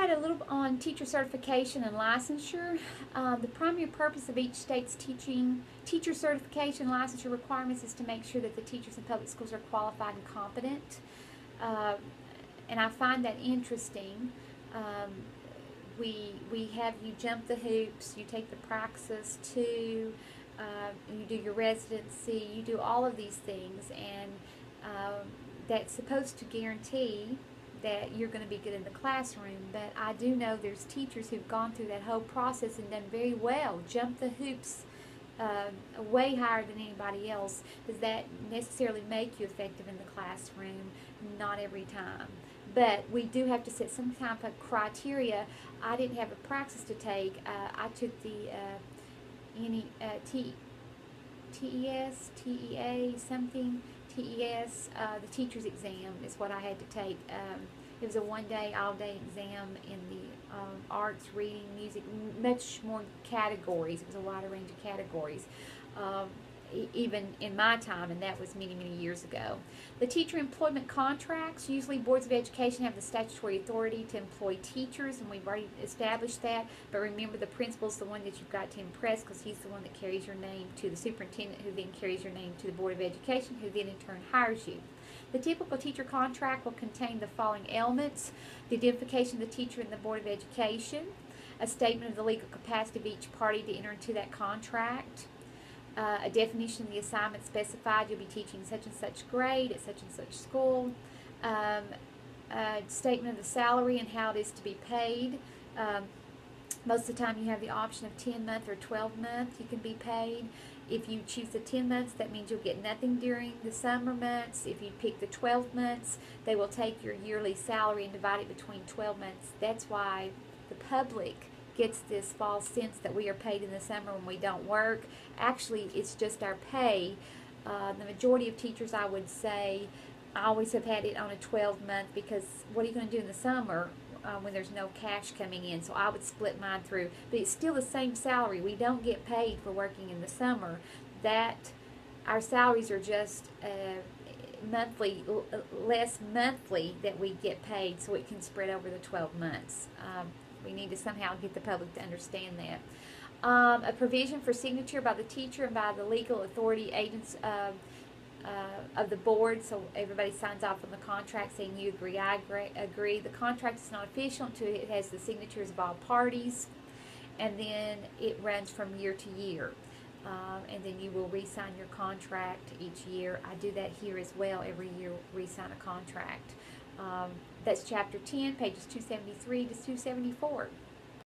write a little on teacher certification and licensure. The primary purpose of each state's teacher certification and licensure requirements is to make sure that the teachers in public schools are qualified and competent. Uh, and I find that interesting. We have you jump the hoops, you take the praxis too, you do your residency, you do all of these things, and that's supposed to guarantee that you're going to be good in the classroom. But I do know there's teachers who've gone through that whole process and done very well, jumped the hoops way higher than anybody else. Does that necessarily make you effective in the classroom? Not every time. But we do have to set some kind of criteria. I didn't have a praxis to take. I took the TES, the teacher's exam is what I had to take. It was a one-day, all-day exam in the arts, reading, music, much more categories. It was a wider range of categories, even in my time, and that was many, many years ago. The teacher employment contracts, usually boards of education have the statutory authority to employ teachers, and we've already established that. But remember, the principal's the one that you've got to impress, because he's the one that carries your name to the superintendent, who then carries your name to the board of education, who then in turn hires you. The typical teacher contract will contain the following elements: the identification of the teacher and the board of education, a statement of the legal capacity of each party to enter into that contract, a definition of the assignment specified. You'll be teaching such and such grade at such and such school. A statement of the salary and how it is to be paid. Most of the time you have the option of 10-month or 12-month you can be paid. If you choose the 10 months, that means you'll get nothing during the summer months. If you pick the 12 months, they will take your yearly salary and divide it between 12 months. That's why the public gets this false sense that we are paid in the summer when we don't work. Actually, it's just our pay. The majority of teachers, I would say, I always have had it on a 12-month, because what are you going to do in the summer when there's no cash coming in? So I would split mine through. But it's still the same salary. We don't get paid for working in the summer. That our salaries are just monthly, less monthly that we get paid, so it can spread over the 12 months. We need to somehow get the public to understand that. A provision for signature by the teacher and by the legal authority agents of the board, so everybody signs off on the contract saying you agree, I agree. The contract is not official until it has the signatures of all parties, and then it runs from year to year. And then you will re-sign your contract each year. I do that here as well. Every year re-sign a contract. That's chapter 10, pages 273 to 274.